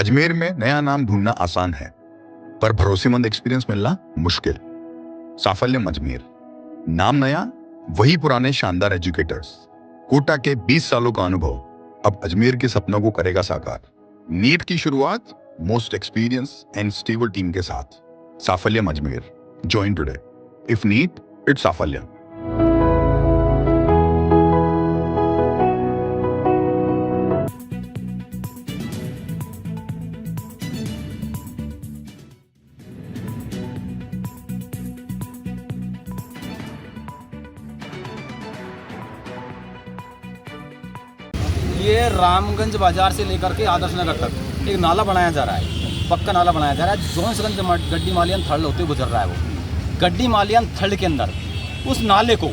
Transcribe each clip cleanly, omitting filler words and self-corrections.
अजमेर में नया नाम ढूंढना आसान है, पर भरोसेमंद एक्सपीरियंस मिलना मुश्किल। साफल्यम अजमेर, नाम नया, वही पुराने शानदार एजुकेटर्स। कोटा के 20 सालों का अनुभव अब अजमेर के सपनों को करेगा साकार। नीट की शुरुआत most experience and stable team के साथ। Saphalyam Ajmer, join today. If NEET, it's Saphalyam. ये रामगंज बाजार से लेकर के आदर्श नगर तक एक नाला बनाया जा रहा है, पक्का नाला बनाया जा रहा है। जोन्सगंज गड्डी मालियन थर्ड होते गुजर रहा है। वो गड्डी मालियन थर्ड के अंदर उस नाले को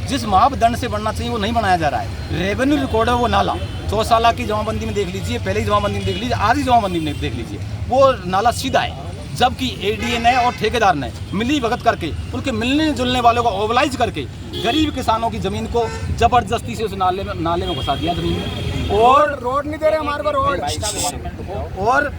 जिस मापदंड से बनना चाहिए वो नहीं बनाया जा रहा है। रेवेन्यू रिकॉर्ड है वो नाला 100 साल की जमाबंदी में देख लीजिए, पहले की जमाबंदी में देख लीजिए, आधी जमाबंदी में देख लीजिए, वो नाला सीधा है। जबकि एडीए ने और ठेकेदार ने मिली भगत करके उनके मिलने जुलने वालों को ओबलाइज करके गरीब किसानों की जमीन को जबरदस्ती से उस नाले में घुसा दिया जमीन में। और रोड नहीं दे रहे हमारे को रोड। और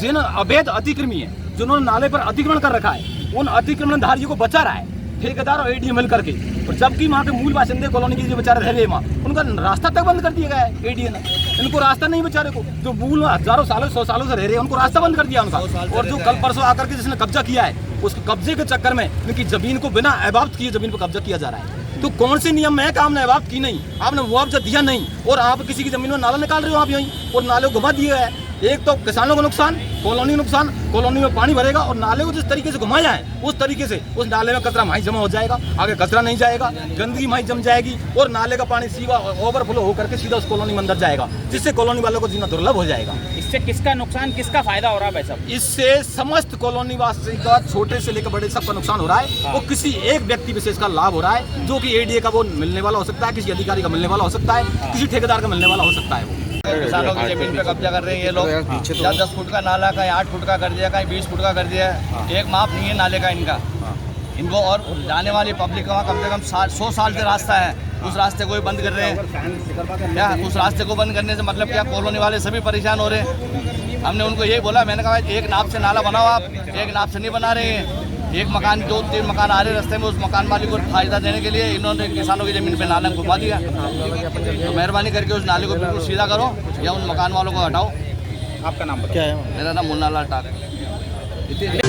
जिन अवैध अतिक्रमी है, जिन्होंने नाले पर अतिक्रमण कर रखा है, उन अतिक्रमणधारियों को बचा रहा है ठेकेदार और एडीए मिल करके। और जबकि वहाँ के मूल बाशिंदे कॉलोनी के जो बेचारे रह रहे वहाँ, उनका रास्ता तक बंद कर दिया गया है एडीए ने। इनको रास्ता नहीं बेचारे को, जो मूल हजारों सालों 100 सालों से रह रहे हैं, उनको रास्ता बंद कर दिया उनका। और जो कल परसों आकर के जिसने कब्जा किया है, उस कब्जे के चक्कर में उनकी जमीन को बिना एबाब्त किए जमीन पर कब्जा किया जा रहा है। तो कौन से नियम है कि आपने एबाब्त की नहीं, आपने मुआवजा दिया नहीं, और आप किसी की जमीन में नाला निकाल रहे हो आप यहीं, और नाले को घुमा दिया है। एक तो किसानों को नुकसान, कॉलोनी में पानी भरेगा, और नाले को जिस तरीके से घुमाया है उस तरीके से उस नाले में कचरा वहीं जमा हो जाएगा, आगे कचरा नहीं जाएगा, गंदगी वहीं जम जाएगी, और नाले का पानी सीधा ओवरफ्लो होकर के सीधा उस कॉलोनी में अंदर जाएगा, जिससे कॉलोनी वालों को जीना दुर्लभ हो जाएगा। इससे किसका नुकसान, किसका फायदा हो रहा है भाई साहब? इससे समस्त कॉलोनी वासी का, छोटे से लेकर बड़े, सबका नुकसान हो रहा है। वो किसी एक व्यक्ति विशेष का लाभ हो रहा है, जो कि एडीए का वो मिलने वाला हो सकता है, किसी अधिकारी का मिलने वाला हो सकता है, किसी ठेकेदार का मिलने वाला हो सकता है। वो किसानों की जमीन पे कब्जा कर रहे हैं ये लोग। 10 फुट का नाला कहीं 8 फुट का कर दिया, कहीं 20 फुट का कर दिया है। एक माप नहीं है नाले का इनको। और जाने वाली पब्लिक का कम से कम 100 साल से रास्ता है, उस रास्ते को भी बंद कर रहे हैं। क्या उस रास्ते को बंद करने से मतलब क्या? कॉलोनी वाले सभी परेशान हो रहे हैं। हमने उनको यही बोला, मैंने कहा एक नाप से नाला बनाओ, आप एक नाप से नहीं बना रहे हैं। एक मकान, 2-3 मकान आ रहे रास्ते में, उस मकान मालिक को फायदा देने के लिए इन्होंने किसानों की ज़मीन पे नाला घुमा दिया। तो मेहरबानी करके उस नाले को बिल्कुल सीधा करो या उन मकान वालों को हटाओ। आपका नाम क्या है? मेरा नाम मुन्ना लाल टाक है।